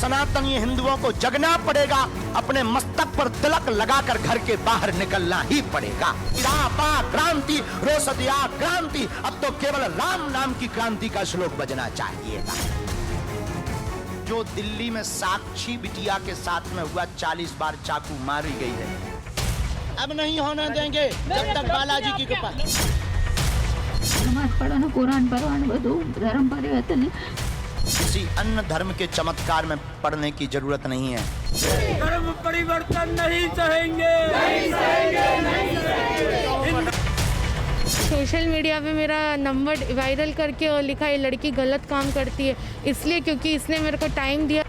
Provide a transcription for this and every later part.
सनातनी हिंदुओं को जगना पड़ेगा, अपने मस्तक पर तिलक लगाकर घर के बाहर निकलना ही पड़ेगा। पा क्रांति रोसदिया क्रांति, अब तो केवल राम नाम की क्रांति का श्लोक बजना चाहिएगा। जो दिल्ली में साक्षी बिटिया के साथ में हुआ, 40 बार चाकू मारी गई है, अब नहीं होने देंगे जब तक बालाजी की कृपा। नमाज पढ़ो, कुरान पढ़ो, धर्म परिवर्तन किसी अन्य धर्म के चमत्कार में पढ़ने की जरूरत नहीं है। धर्म परिवर्तन नहीं सहेंगे, नहीं सहेंगे, नहीं सहेंगे। सोशल मीडिया पे मेरा नंबर वायरल करके और लिखा ये लड़की गलत काम करती है, इसलिए क्योंकि इसने मेरे को टाइम दिया।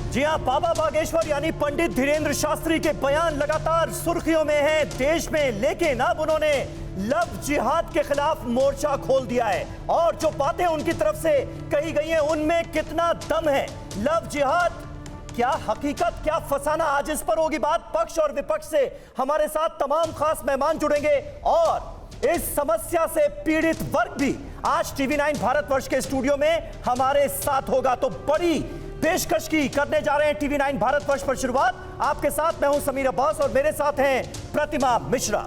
जी हां, बाबा बागेश्वर यानी पंडित धीरेन्द्र शास्त्री के बयान लगातार सुर्खियों में हैं देश में, लेकिन अब उन्होंने लव जिहाद के खिलाफ मोर्चा खोल दिया है और जो बातें उनकी तरफ से कही गई हैं उनमें कितना दम है। लव जिहाद क्या हकीकत, क्या फसाना, आज इस पर होगी बात। पक्ष और विपक्ष से हमारे साथ तमाम खास मेहमान जुड़ेंगे और इस समस्या से पीड़ित वर्ग भी आज TV9 भारतवर्ष के स्टूडियो में हमारे साथ होगा। तो बड़ी पेशकश की करने जा रहे हैं TV9 भारतवर्ष पर शुरुआत। आपके साथ मैं हूं समीर अब्बास और मेरे साथ हैं प्रतिमा मिश्रा।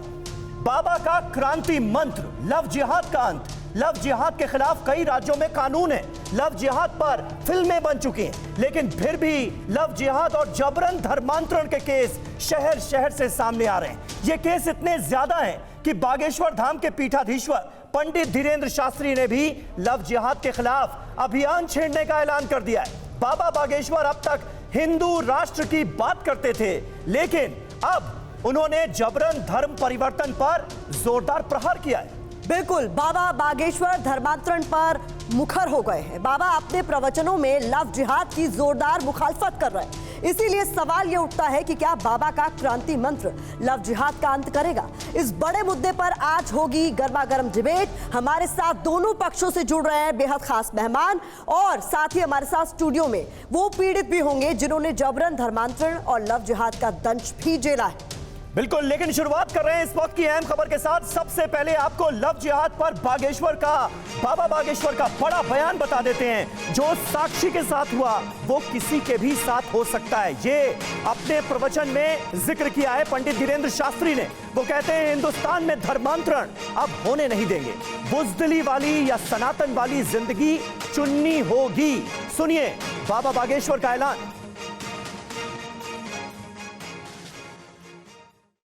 बाबा का क्रांति मंत्र, लव जिहाद का अंत। लव जिहाद के खिलाफ कई राज्यों में कानून है, लव जिहाद पर फिल्में बन चुकी हैं, लेकिन फिर भी लव जिहाद और जबरन धर्मांतरण के केस शहर शहर से सामने आ रहे हैं। ये केस इतने ज्यादा हैं कि बागेश्वर धाम के पीठाधीश्वर पंडित धीरेन्द्र शास्त्री ने भी लव जिहाद के खिलाफ अभियान छेड़ने का ऐलान कर दिया है। बाबा बागेश्वर अब तक हिंदू राष्ट्र की बात करते थे, लेकिन अब उन्होंने जबरन धर्म परिवर्तन पर जोरदार प्रहार किया है। बिल्कुल, बाबा बागेश्वर धर्मांतरण पर मुखर हो गए हैं। बाबा अपने प्रवचनों में लव जिहाद की जोरदार मुखालफत कर रहे हैं। इसीलिए सवाल यह उठता है कि क्या बाबा का क्रांति मंत्र लव जिहाद का अंत करेगा? इस बड़े मुद्दे पर आज होगी गर्मागर्म डिबेट। हमारे साथ दोनों पक्षों से जुड़ रहे हैं बेहद खास मेहमान और साथ ही हमारे साथ स्टूडियो में वो पीड़ित भी होंगे जिन्होंने जबरन धर्मांतरण और लव जिहाद का दंश भी झेला है। बिल्कुल, लेकिन शुरुआत कर रहे हैं इस वक्त की अहम खबर के साथ। सबसे पहले आपको लव जिहाद पर बाबा बागेश्वर का बड़ा बयान बता देते हैं। जो साक्षी के साथ हुआ वो किसी के भी साथ हो सकता है, ये अपने प्रवचन में जिक्र किया है पंडित धीरेन्द्र शास्त्री ने। वो कहते हैं हिंदुस्तान में धर्मांतरण अब होने नहीं देंगे, बुजदिली वाली या सनातन वाली जिंदगी चुननी होगी। सुनिए बाबा बागेश्वर का ऐलान।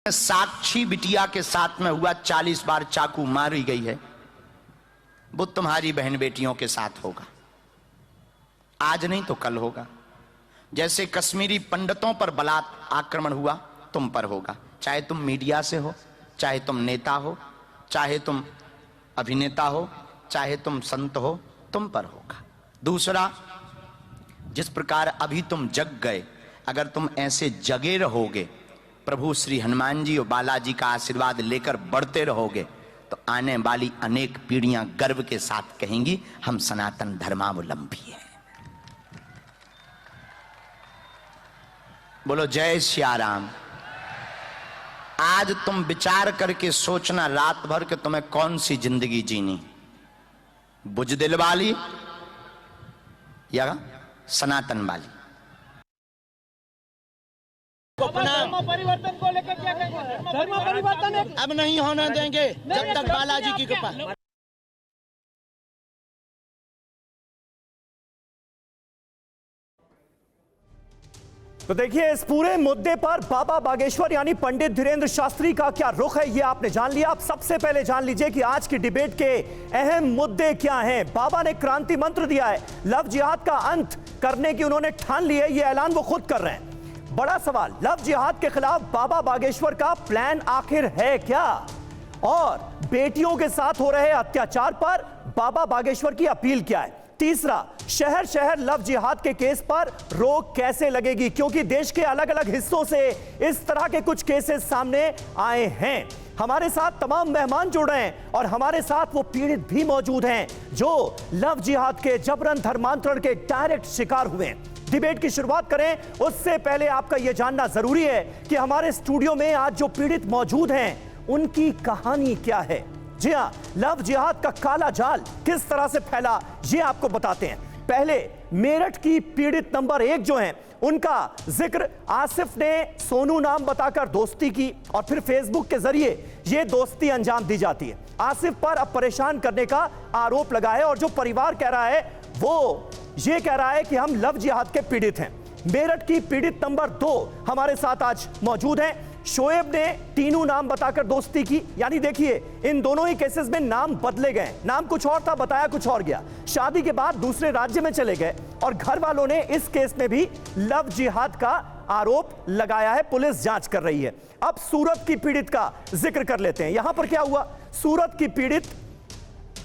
साक्षी बिटिया के साथ में हुआ, 40 बार चाकू मारी गई है, वो तुम्हारी बहन बेटियों के साथ होगा। आज नहीं तो कल होगा। जैसे कश्मीरी पंडितों पर बलात् आक्रमण हुआ, तुम पर होगा। चाहे तुम मीडिया से हो, चाहे तुम नेता हो, चाहे तुम अभिनेता हो, चाहे तुम संत हो, तुम पर होगा। दूसरा, जिस प्रकार अभी तुम जग गए, अगर तुम ऐसे जगे रहोगे, प्रभु श्री हनुमान जी और बालाजी का आशीर्वाद लेकर बढ़ते रहोगे, तो आने वाली अनेक पीढ़ियां गर्व के साथ कहेंगी हम सनातन धर्मावलंबी हैं। बोलो जय श्री राम। आज तुम विचार करके सोचना रात भर कि तुम्हें कौन सी जिंदगी जीनी, बुजदिल वाली या सनातन वाली। धर्म परिवर्तन को लेकर क्या कहेंगे? धर्म परिवर्तन अब नहीं होने देंगे जब तक बालाजी की कृपा। तो देखिए इस पूरे मुद्दे पर बाबा बागेश्वर यानी पंडित धीरेन्द्र शास्त्री का क्या रुख है, ये आपने जान लिया। आप सबसे पहले जान लीजिए कि आज की डिबेट के अहम मुद्दे क्या हैं। बाबा ने क्रांति मंत्र दिया है, लव जिहाद का अंत करने की उन्होंने ठान ली है, ये ऐलान वो खुद कर रहे हैं। बड़ा सवाल, लव जिहाद के खिलाफ बाबा बागेश्वर का प्लान आखिर है क्या? और बेटियों के साथ हो रहे अत्याचार पर बाबा बागेश्वर की अपील क्या है? तीसरा, शहर शहर लव जिहाद के केस पर रोक कैसे लगेगी, क्योंकि देश के अलग अलग हिस्सों से इस तरह के कुछ केसेस सामने आए हैं। हमारे साथ तमाम मेहमान जुड़ रहे हैं और हमारे साथ वो पीड़ित भी मौजूद हैं जो लव जिहाद के जबरन धर्मांतरण के डायरेक्ट शिकार हुए हैं। डिबेट की शुरुआत करें उससे पहले आपका यह जानना जरूरी है कि हमारे स्टूडियो में आज जो पीड़ित मौजूद हैं उनकी कहानी क्या है। जी हां, लव जिहाद का काला जाल किस तरह से फैला ये आपको बताते हैं। पहले मेरठ की पीड़ित नंबर 1 जो हैं उनका जिक्र आसिफ ने सोनू नाम बताकर दोस्ती की और फिर फेसबुक के जरिए यह दोस्ती अंजाम दी जाती है। आसिफ पर अब परेशान करने का आरोप लगा है और जो परिवार कह रहा है वो ये कह रहा है कि हम लव जिहाद के पीड़ित हैं। मेरठ की पीड़ित नंबर 2 हमारे साथ आज मौजूद हैं। शोएब ने टीनू नाम बताकर दोस्ती की, यानी देखिए इन दोनों ही केसेस में नाम बदले गए, नाम कुछ और था बताया कुछ और गया, शादी के बाद दूसरे राज्य में चले गए और घर वालों ने इस केस में भी लव जिहाद का आरोप लगाया है। पुलिस जांच कर रही है। अब सूरत की पीड़ित का जिक्र कर लेते हैं। यहां पर क्या हुआ, सूरत की पीड़ित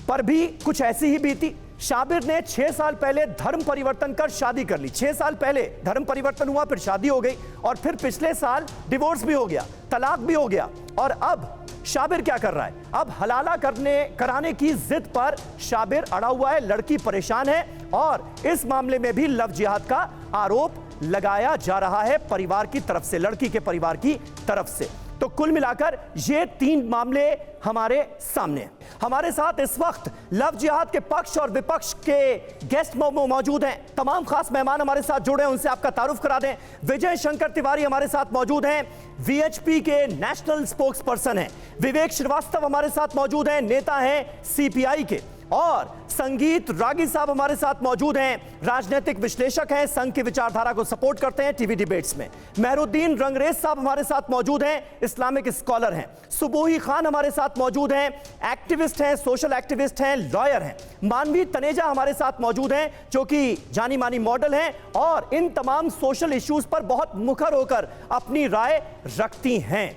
पर भी कुछ ऐसी ही बीती। शाबिर ने 6 साल पहले धर्म परिवर्तन कर शादी कर ली। 6 साल पहले धर्म परिवर्तन हुआ, फिर शादी हो गई और फिर पिछले साल डिवोर्स भी हो गया, तलाक भी हो गया। और अब शाबिर क्या कर रहा है, अब हलाला कराने की जिद पर शाबिर अड़ा हुआ है। लड़की परेशान है और इस मामले में भी लव जिहाद का आरोप लगाया जा रहा है परिवार की तरफ से, लड़की के परिवार की तरफ से। तो कुल मिलाकर ये 3 मामले हमारे सामने हैं। हमारे साथ इस वक्त लव जिहाद के पक्ष और विपक्ष के गेस्ट मौजूद हैं। तमाम खास मेहमान हमारे साथ जुड़े हैं, उनसे आपका तारुफ करा दें। विजय शंकर तिवारी हमारे साथ मौजूद हैं, वीएचपी के नेशनल स्पोक्स पर्सन हैं। विवेक श्रीवास्तव हमारे साथ मौजूद हैं, नेता हैं सीपीआई के। और संगीत रागी साहब हमारे साथ मौजूद हैं, राजनीतिक विश्लेषक हैं, संघ की विचारधारा को सपोर्ट करते हैं टीवी डिबेट्स में। मेहरुद्दीन रंगरेज साहब हमारे साथ मौजूद हैं, इस्लामिक स्कॉलर हैं। सुबोही खान हमारे साथ मौजूद हैं, एक्टिविस्ट हैं, सोशल एक्टिविस्ट हैं, लॉयर हैं। मानवी तनेजा हमारे साथ मौजूद हैं जो कि जानी मानी मॉडल हैं और इन तमाम सोशल इश्यूज पर बहुत मुखर होकर अपनी राय रखती हैं।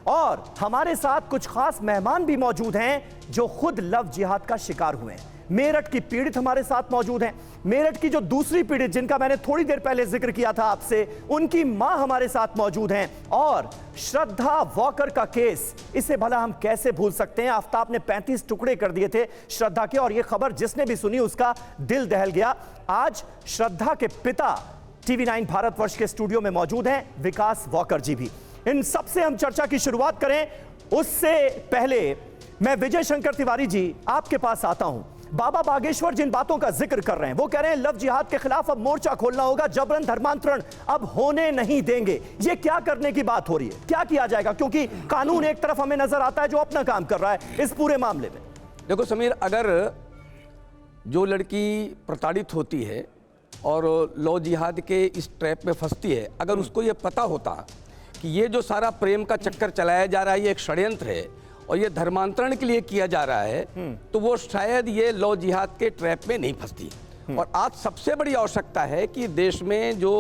और हमारे साथ कुछ खास मेहमान भी मौजूद हैं जो खुद लव जिहाद का शिकार हुए हैं। मेरठ की पीड़ित हमारे साथ मौजूद हैं। मेरठ की जो दूसरी पीड़ित जिनका मैंने थोड़ी देर पहले जिक्र किया था आपसे, उनकी मां हमारे साथ मौजूद हैं। और श्रद्धा वॉकर का केस, इसे भला हम कैसे भूल सकते हैं। आफ्ताब ने 35 टुकड़े कर दिए थे श्रद्धा के और यह खबर जिसने भी सुनी उसका दिल दहल गया। आज श्रद्धा के पिता टीवी 9 भारतवर्ष के स्टूडियो में मौजूद हैं, विकास वॉकर जी भी। इन सबसे हम चर्चा की शुरुआत करें उससे पहले मैं विजय शंकर तिवारी जी आपके पास आता हूं। बाबा बागेश्वर जिन बातों का जिक्र कर रहे हैं वो कह रहे हैं लव जिहाद के खिलाफ अब मोर्चा खोलना होगा, जबरन धर्मांतरण अब होने नहीं देंगे। ये क्या करने की बात हो रही है, क्या किया जाएगा? क्योंकि कानून एक तरफ हमें नजर आता है जो अपना काम कर रहा है इस पूरे मामले में। देखो समीर, अगर जो लड़की प्रताड़ित होती है और लव जिहाद के इस ट्रैप में फंसती है, अगर उसको ये पता होता कि ये जो सारा प्रेम का चक्कर चलाया जा रहा है ये एक षड्यंत्र है और ये धर्मांतरण के लिए किया जा रहा है, तो वो शायद ये लव जिहाद के ट्रैप में नहीं फंसती। और आज सबसे बड़ी आवश्यकता है कि देश में जो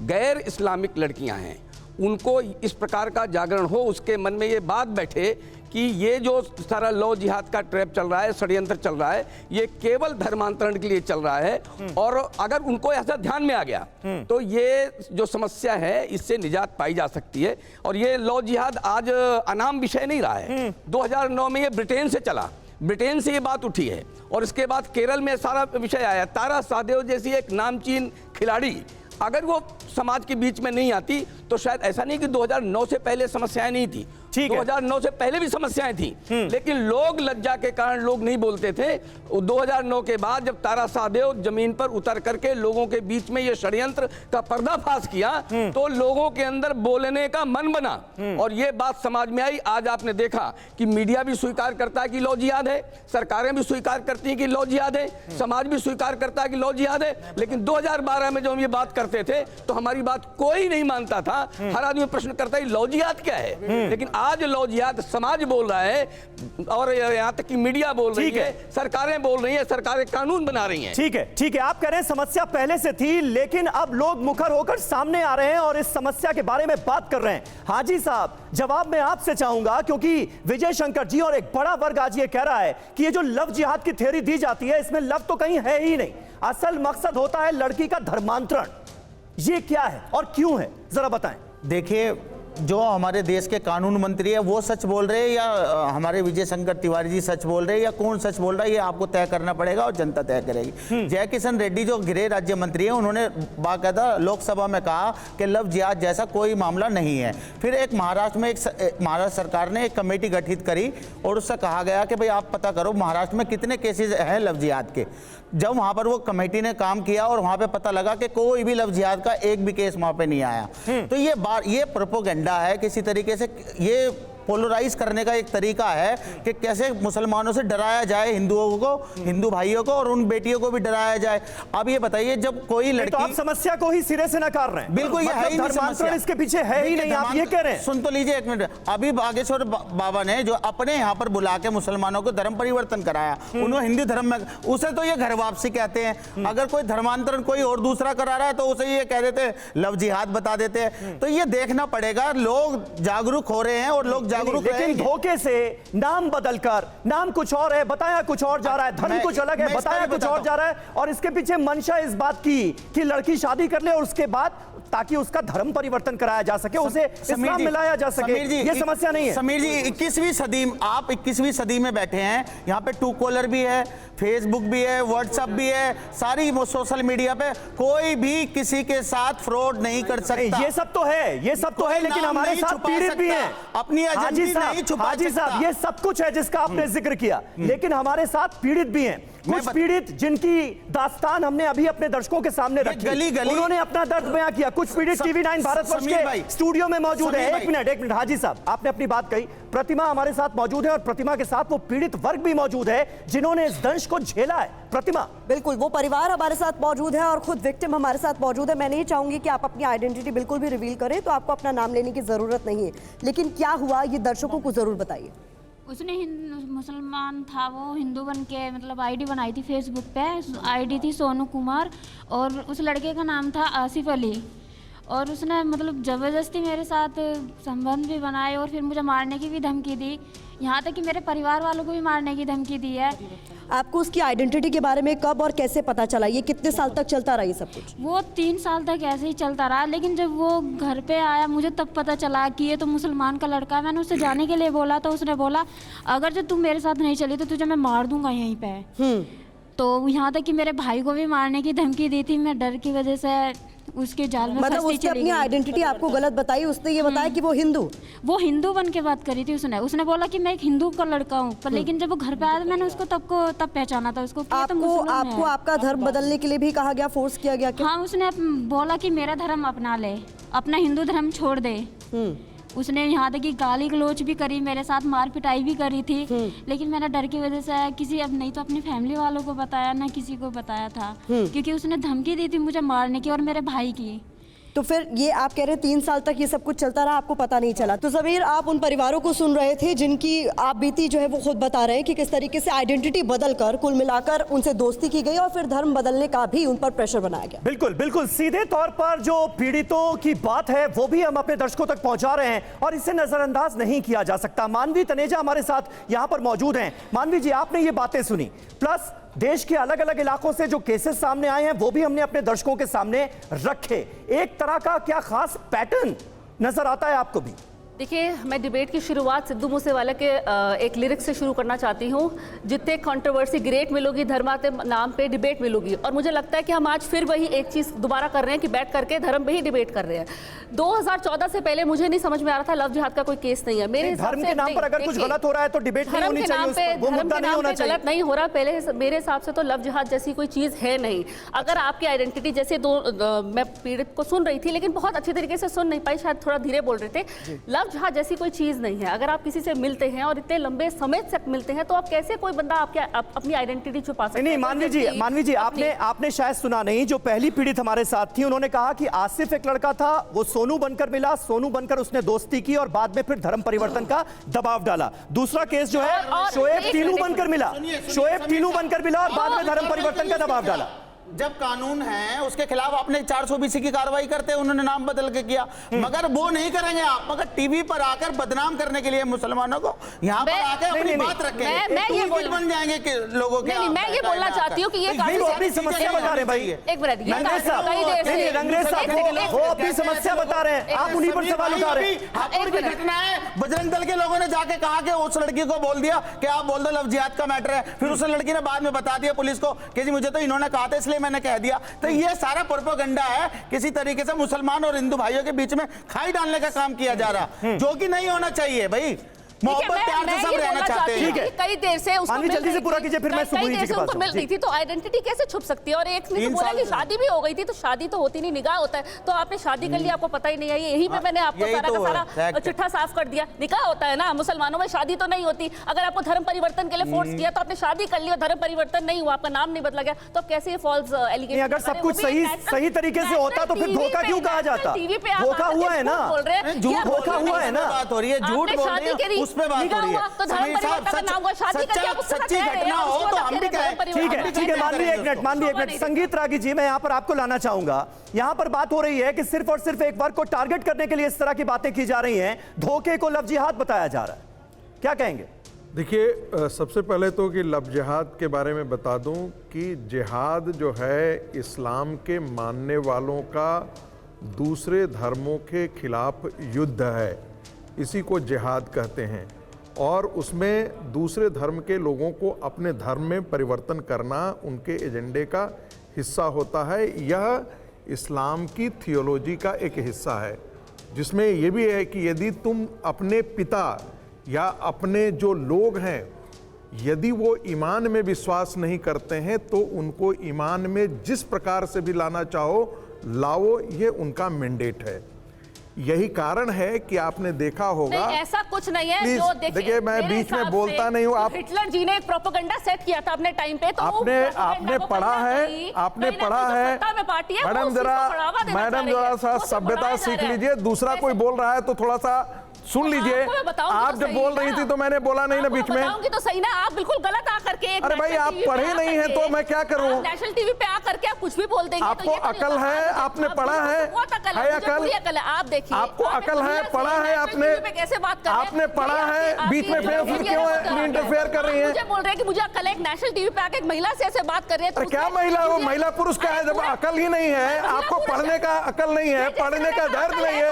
गैर इस्लामिक लड़कियां हैं उनको इस प्रकार का जागरण हो, उसके मन में ये बात बैठे कि ये जो सारा लव जिहाद का ट्रैप चल रहा है, षड्यंत्र चल रहा है, ये केवल धर्मांतरण के लिए चल रहा है। और अगर उनको ऐसा ध्यान में आ गया तो ये जो समस्या है इससे निजात पाई जा सकती है। और ये लव जिहाद आज अनाम विषय नहीं रहा है। 2009 में ये ब्रिटेन से चला, ब्रिटेन से ये बात उठी है और इसके बाद केरल में सारा विषय आया। तारा साहदेव जैसी एक नामचीन खिलाड़ी अगर वो समाज के बीच में नहीं आती तो शायद ऐसा नहीं कि 2009 से पहले समस्याएं नहीं थी, 2009 से पहले भी समस्याएं थी, लेकिन लोग लज्जा के कारण लोग नहीं बोलते थे। 2009 के बाद जब तारा साहदेव जमीन पर उतर करके लोगों के बीच में ये षड्यंत्र का पर्दाफाश किया तो लोगों के अंदर बोलने का मन बना और ये बात समाज में आई। आज आपने देखा कि मीडिया भी स्वीकार करता है कि लव जिहाद है, सरकारें भी स्वीकार करती हैं कि लव जिहाद है, समाज भी स्वीकार करता है कि लव जिहाद है। लेकिन 2012 में जब हम ये बात करते थे तो हमारी बात कोई नहीं मानता था, हर आदमी प्रश्न करता है लव जिहाद क्या है। लेकिन आज लव जिहाद समाज बोल रहा है और यहां तक कि मीडिया बोल रही है, सरकारें बोल रही हैं, सरकारें कानून बना रही हैं। ठीक है, ठीक है, आप कह रहे हैं समस्या पहले से थी लेकिन अब लोग मुखर होकर सामने आ रहे हैं और इस समस्या के बारे में बात कर रहे हैं। हाजी साहब, जवाब मैं आपसे चाहूंगा क्योंकि विजय शंकर जी और एक बड़ा वर्ग आज ये कह रहा है कि ये जो लव जिहाद की थ्योरी दी जाती है इसमें लव तो कहीं है ही नहीं, असल मकसद होता है लड़की का धर्मांतरण। ये क्या है और क्यों है, जरा बताएं। देखिए, जो हमारे देश के कानून मंत्री है वो सच बोल रहे हैं या हमारे विजय शंकर तिवारी जी सच बोल रहे हैं या कौन सच बोल रहा है, ये आपको तय करना पड़ेगा और जनता तय करेगी। जय किशन रेड्डी जो गृह राज्य मंत्री है, उन्होंने बाकायदा लोकसभा में कहा कि लव जिहाद जैसा कोई मामला नहीं है। फिर एक महाराष्ट्र में महाराष्ट्र सरकार ने एक कमेटी गठित करी और उससे कहा गया कि भाई आप पता करो महाराष्ट्र में कितने केसेस हैं लव जिहाद के। जब वहां पर वो कमेटी ने काम किया और वहां पे पता लगा कि कोई भी लव जिहाद का एक भी केस वहां पे नहीं आया। तो ये प्रोपोगेंडा है, किसी तरीके से ये पोलराइज करने का एक तरीका है कि कैसे मुसलमानों से डराया जाए हिंदुओं को, हिंदू भाइयों को, और उन बेटियों को भी डराया जाए। अब ये बताइए जब कोई लड़की, तो आप समस्या को ही सिरे से नकार रहे हैं। बिल्कुल, ये है ही नहीं समस्या, इसके पीछे है ही नहीं, आप ये कह रहे हैं। सुन तो लीजिए एक मिनट। अभी बागेश्वर बाबा ने जो अपने यहाँ पर बुला के मुसलमानों को धर्म परिवर्तन कराया, उन्होंने हिंदू धर्म में, उसे तो ये घर वापसी कहते हैं। अगर कोई धर्मांतरण कोई और दूसरा करा रहा है तो उसे ये कह देते हैं लव जिहाद बता देते हैं। तो ये देखना पड़ेगा, लोग जागरूक हो रहे हैं और लोग जागरूक लेकिन धोखे से नाम बदलकर, नाम कुछ और है बताया कुछ और जा रहा है, धर्म कुछ अलग है बताया कुछ और जा रहा है, और इसके पीछे मंशा इस बात की कि लड़की शादी कर ले और उसके बाद ताकि उसका धर्म परिवर्तन कराया जा सके, उसे इस्लाम मिलाया जा सके। ये समस्या नहीं है समीर जी। 21वीं सदी, आप 21वीं सदी में बैठे हैं, यहाँ पे ट्रू कॉलर भी है, फेसबुक भी है, व्हाट्सएप भी है, सारी सोशल मीडिया पे कोई भी किसी के साथ फ्रॉड नहीं कर सकता। ये सब तो है, ये सब तो है, लेकिन हमारे साथ पीड़ित भी हैं। अपनी हाजी साहब, ये सब कुछ है जिसका आपने जिक्र किया, लेकिन हमारे साथ पीड़ित भी हैं। कुछ पीड़ित जिनकी दास्तान हमने अभी अपने दर्शकों के सामने रखी, उन्होंने अपना दर्द बयां किया। कुछ पीड़ित टीवी 9 भारतवर्ष के स्टूडियो में मौजूद है। एक मिनट हाजी साहब, आपने अपनी बात कही, प्रतिमा हमारे साथ मौजूद है और प्रतिमा के साथ वो पीड़ित वर्ग भी मौजूद है जिन्होंने इस दंश को झेला है। प्रतिमा, बिल्कुल, वो परिवार हमारे साथ मौजूद है और खुद विक्टिम हमारे साथ मौजूद है। मैं नहीं चाहूंगी कि आप अपनी आइडेंटिटी बिल्कुल भी रिवील करें, तो आपको अपना नाम लेने की जरूरत नहीं है, लेकिन क्या हुआ ये दर्शकों को जरूर बताइए। उसने मुसलमान था, वो हिंदू बन के मतलब आईडी बनाई थी फेसबुक पे, आईडी थी सोनू कुमार, और उस लड़के का नाम था आसिफ अली, और उसने मतलब ज़बरदस्ती मेरे साथ संबंध भी बनाए और फिर मुझे मारने की भी धमकी दी, यहाँ तक कि मेरे परिवार वालों को भी मारने की धमकी दी है। आपको उसकी आइडेंटिटी के बारे में कब और कैसे पता चला? ये कितने साल तक चलता रहा ये सब कुछ? वो 3 साल तक ऐसे ही चलता रहा, लेकिन जब वो घर पे आया मुझे तब पता चला कि ये तो मुसलमान का लड़का है। मैंने उससे जाने के लिए बोला तो उसने बोला अगर जो तुम मेरे साथ नहीं चली तो तुझे मैं मार दूंगा यहीं पे। तो यहाँ तक कि मेरे भाई को भी मारने की धमकी दी थी। मैं डर की वजह से उसके जाल में मतलब उसने अपनी आइडेंटिटी आपको गलत बताई, उसने ये बताया कि वो हिंदू बन के बात करी थी। उसने बोला कि मैं एक हिंदू का लड़का हूँ, पर लेकिन जब वो घर पे आया तो मैंने उसको तब पहचाना था उसको। आपको आपका धर्म बदलने के लिए भी कहा गया, फोर्स किया गया क्या? हाँ, उसने बोला कि मेरा धर्म अपना ले, अपना हिंदू धर्म छोड़ दे। उसने यहाँ तक कि गाली गलोच भी करी, मेरे साथ मार पिटाई भी करी थी, लेकिन मैंने डर की वजह से किसी अब नहीं तो अपनी फैमिली वालों को बताया, ना किसी को बताया था, क्योंकि उसने धमकी दी थी मुझे मारने की और मेरे भाई की। तो फिर ये आप कह रहे हैं 3 साल तक ये सब कुछ चलता रहा, आपको पता नहीं चला। तो समीर, आप उन परिवारों को सुन रहे थे जिनकी आप बीती जो है वो खुद बता रहे हैं कि किस तरीके से आइडेंटिटी बदलकर कुल मिलाकर उनसे दोस्ती की गई और फिर धर्म बदलने का भी उन पर प्रेशर बनाया गया। बिल्कुल बिल्कुल, सीधे तौर पर जो पीड़ितों की बात है वो भी हम अपने दर्शकों तक पहुंचा रहे हैं और इसे नजरअंदाज नहीं किया जा सकता। मानवी तनेजा हमारे साथ यहाँ पर मौजूद हैं। मानवी जी, आपने ये बातें सुनी, प्लस देश के अलग अलग इलाकों से जो केसेस सामने आए हैं वो भी हमने अपने दर्शकों के सामने रखे। एक तरह का क्या खास पैटर्न नजर आता है आपको भी? देखिए, मैं डिबेट की शुरुआत सिद्धू मूसेवाला के एक लिरिक्स से शुरू करना चाहती हूँ। जितने कंट्रोवर्सी ग्रेट मिलोगी धर्म के नाम पे डिबेट मिलोगी। और मुझे लगता है कि हम आज फिर वही एक चीज़ दोबारा कर रहे हैं कि बैठ करके धर्म पे ही डिबेट कर रहे हैं। 2014 से पहले मुझे नहीं समझ में आ रहा था लव जिहाद का कोई केस नहीं है। मेरे धर्म के नाम पर अगर कुछ गलत हो रहा है तो डिबेट नहीं होनी चाहिए, वो मुद्दा नहीं होना चाहिए। गलत नहीं हो रहा पहले, मेरे हिसाब से तो लव जिहाद जैसी कोई चीज़ है नहीं। अगर आपकी आइडेंटिटी जैसे मैं पीड़ित को सुन रही थी लेकिन बहुत अच्छी तरीके से सुन नहीं पाई, शायद थोड़ा धीरे बोल रहे थे। लव जिहाद जैसी कोई चीज नहीं है। अगर आप किसी से मिलते हैं और इतने लंबे समय तक मिलते हैं तो आप कैसे कोई बंदा अपनी आइडेंटिटी छुपा सकते हैं? नहीं, मानवी जी आपने शायद सुना नहीं। जो पहली पीड़ित हमारे साथ थी उन्होंने कहा कि आसिफ एक लड़का था, वो सोनू बनकर मिला, सोनू बनकर उसने दोस्ती की और बाद में फिर धर्म परिवर्तन का दबाव डाला। दूसरा केस जो है शोएब टीनू बनकर मिला, शोएब टीनू बनकर मिला और बाद में धर्म परिवर्तन का दबाव डाला। जब कानून है उसके खिलाफ आपने 420 की कार्रवाई करते हैं, उन्होंने नाम बदल के किया, मगर वो नहीं करेंगे आप। मगर टीवी पर आकर बदनाम करने के लिए मुसलमानों को यहाँ पर आकर अपनी बात रखेंगे, मैं ये बोल बन जाएंगे कि लोगों के। नहीं, मैं ये बोलना चाहती हूँ कि ये वो अपनी समस्या बता रहे हैं भाई। एक मिनट, रंगरेज साहब वो अपनी समस्या बता रहे हैं, आप उन्हीं पर सवाल उठा रहे हैं। हापुड़ की घटना है, बजरंग दल के लोगों ने जाके कहा कि उस लड़की को बोल दिया कि आप बोल दो लव जिहाद का मैटर है, फिर उस लड़की ने बाद में बता दिया पुलिस को कि जी मुझे तो इन्होंने कहा था इसलिए मैंने कह दिया। तो ये सारा प्रोपेगेंडा है, किसी तरीके से मुसलमान और हिंदू भाइयों के बीच में खाई डालने का काम किया जा रहा, जो कि नहीं होना चाहिए भाई। मोहब्बत प्यार से सब रहना चाहते हैं। ठीक है, कई देर से उसको मानवी जल्दी से पूरा कीजिए, फिर मैं सुबुह जी के पास मिल रही थी, तो आइडेंटिटी कैसे छुप सकती है? और एक ने तो बोला कि शादी भी हो गई थी, तो शादी तो होती नहीं, निकाह होता है, तो आपने शादी कर लिया, आपको पता ही नहीं है। यही पे मैंने आपको सारा का सारा चिट्ठा साफ कर दिया। निकाह होता है ना, मुसलमानों में शादी तो नहीं होती। अगर आपको धर्म परिवर्तन के लिए फोर्स किया तो आपने शादी कर ली और धर्म परिवर्तन नहीं हुआ, आपका नाम नहीं बदला गया, तो कैसे ये फॉल्स एलिगेशन? अगर सब कुछ सही तरीके से होता तो फिर धोखा क्यों कहा जाता? धोखा हुआ है ना, धोखा हुआ है ना, बात हो रही है, झूठ बोल रही है, उस पे बात हो रही है। तो धर्म परिवर्तन का नाम हुआ, शादी करके आप उसके साथ सच्ची रह रहे हैं, घटना हो उसको तो हम भी कहें। ठीक है, मानवी एक मिनट, संगीत रागी जी, मैं यहाँ पर आपको लाना चाहूंगा। यहाँ पर बात हो रही है कि सिर्फ और सिर्फ एक वर्ग को टारगेट करने के लिए इस तरह की बातें की जा रही हैं, धोखे को लव जिहाद बताया जा रहा है, क्या कहेंगे? देखिए, सबसे पहले तो कि लव जिहाद के बारे में बता दूं कि जिहाद जो है इस्लाम के मानने वालों का दूसरे धर्मों के खिलाफ युद्ध है, इसी को जिहाद कहते हैं। और उसमें दूसरे धर्म के लोगों को अपने धर्म में परिवर्तन करना उनके एजेंडे का हिस्सा होता है। यह इस्लाम की थियोलॉजी का एक हिस्सा है, जिसमें यह भी है कि यदि तुम अपने पिता या अपने जो लोग हैं, यदि वो ईमान में विश्वास नहीं करते हैं तो उनको ईमान में जिस प्रकार से भी लाना चाहो लाओ, ये उनका मैंडेट है। यही कारण है कि आपने देखा होगा, नहीं, ऐसा कुछ नहीं है जो देखिए मैं बीच में बोलता नहीं हूँ। आप हिटलर जी ने एक प्रोपेगेंडा सेट किया था अपने टाइम पे, तो आपने पढ़ा है, मैडम जरा सा सभ्यता सीख लीजिए। दूसरा कोई बोल रहा है तो थोड़ा सा सुन लीजिए। आप जब बोल रही थी तो मैंने बोला नहीं ना बीच में, तो सही ना, आप बिल्कुल गलत आकर के। अरे भाई आप पढ़े नहीं है तो मैं क्या करूं? नेशनल टीवी पे आकर के आप कुछ भी बोल देंगे। आपको अकल है? आपने पढ़ा है? अकल है, आप देखिए, आपको अकल है, पढ़ा है आपने? कैसे बात कर रहे हैं? आपने पढ़ा है? बीच में क्यों इंटरफेयर कर रही है? मुझे बोल रहे हैं कि मुझे अकल है, एक नेशनल टीवी पे आकर एक महिला से ऐसे बात कर रहे हैं। क्या महिला? वो महिला पुरुष का है, जब अकल ही नहीं है, आपको पढ़ने का अकल नहीं है, पढ़ने का दर्द नहीं है,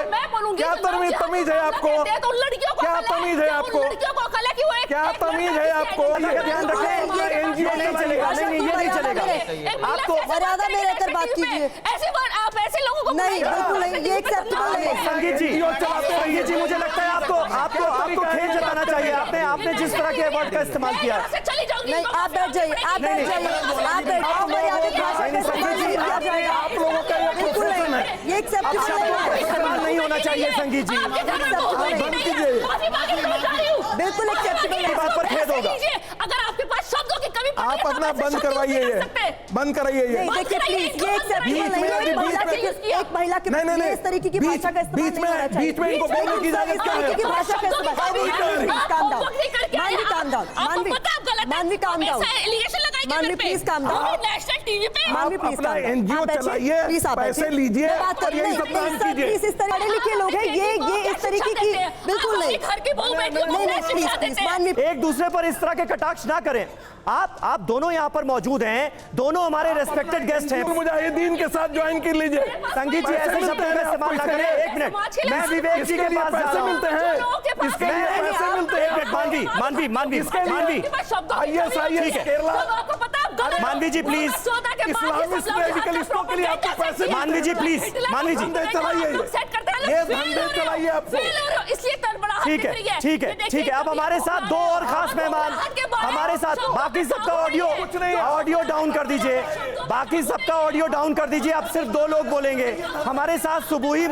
क्या तमीज है आपको? क्या तमीज है आपको? क्या तमीज है आपको? ध्यान रखें, एनजीओ नहीं चलेगा, नहीं ये नहीं चलेगा। आपको मर्यादा में रहकर बात कीजिए। आप ऐसे लोगों को नहीं, बिल्कुल नहीं, ये एक्सेप्टेबल नहीं है। संगीत जी मुझे लगता है आपको खेल जताना चाहिए। आपने जिस तरह के वर्ड का इस्तेमाल किया, नहीं, आप बैठ जाइए, आप बैठ जाइए, आप बैठ जाइए। आप लोगों का ये एक्सेप्टेबल नहीं होना चाहिए। संगीत जी बिल्कुल एक्सेप्टेबल नहीं, बात पर खेद होगा। अगर आपके पास शब्दों की कमी आप अपना बंद करवाइए, ये बंद कराइए। ये देखिए प्लीज, ये एक्सेप्टेबल नहीं है। एक महिला के नहीं, इस तरीके की भाषा का इस्तेमाल नहीं होना चाहिए। बीच में इनको बोलने की इजाजत क्या है? की भाषा का इस्तेमाल, मानवी काम डाउन, मानवी please calm down, national TV पे मानवी प्लीज अपना एनजीओ चलाइए, पैसे लीजिए और यही सब काम कीजिए। इस तरह पढ़े लिखे लोग हैं, ये इस तरीके की बिल्कुल नहीं। घर की बहू बेटी प्लीज मानवी, एक दूसरे पर इस तरह के कटाक्ष ना करें। आप दोनों यहाँ पर मौजूद हैं, दोनों हमारे रेस्पेक्टेड गेस्ट हैं। मुजाहिदीन के साथ ज्वाइन कर लीजिए। संगीत जी ऐसे शब्दों का इस्तेमाल ना करें। एक मिनट, मैं विवेक जी के पास पैसे मिलते हैं, इसके लिए पैसे मिलते हैं। मानवी मानवी जी प्लीज, इस्लामिस्ट रेडिकलिस्टों के लिए आपको पैसे, मानवी जी प्लीज, मानवी जी चलाइए, ये धंधे चलाइए आपको। ठीक है। अब हमारे साथ दो और खास मेहमान हमारे साथ, बाकी सबका ऑडियो डाउन कर दीजिए, बाकी सबका ऑडियो डाउन कर दीजिए। अब सिर्फ दो लोग बोलेंगे। हमारे साथ सुबोही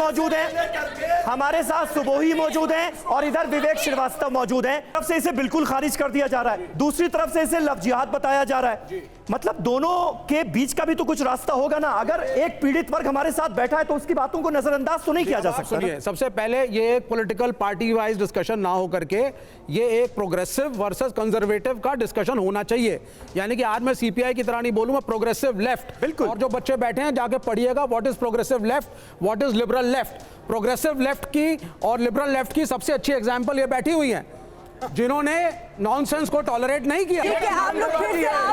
मौजूद हैं, और इधर विवेक श्रीवास्तव मौजूद हैं। तरफ से इसे बिल्कुल खारिज कर दिया जा रहा है, दूसरी तरफ से इसे लव जिहाद बताया जा रहा है। मतलब दोनों के बीच का भी तो कुछ रास्ता होगा ना। अगर एक पीड़ित वर्ग हमारे साथ बैठा है तो उसकी बातों को नजरअंदाज तो नहीं किया जा सकता। सुनिए, सबसे पहले ये एक पॉलिटिकल पार्टी वाइज डिस्कशन ना हो करके ये एक प्रोग्रेसिव वर्सेस कंजर्वेटिव प्रोग्रेसिव का डिस्कशन होना चाहिए। यानी कि आज मैं सीपीआई की तरह नहीं बोलूं, मैं प्रोग्रेसिव लेफ्ट। बिल्कुल। और जो बच्चे बैठे हैं जाके पढ़िएगा what is progressive left, what is liberal left. Progressive left की और लिबरल लेफ्ट की सबसे अच्छी एग्जांपल ये बैठी हुई है, जिन्होंने नॉनसेंस को टॉलरेट नहीं किया। ठीक है, आप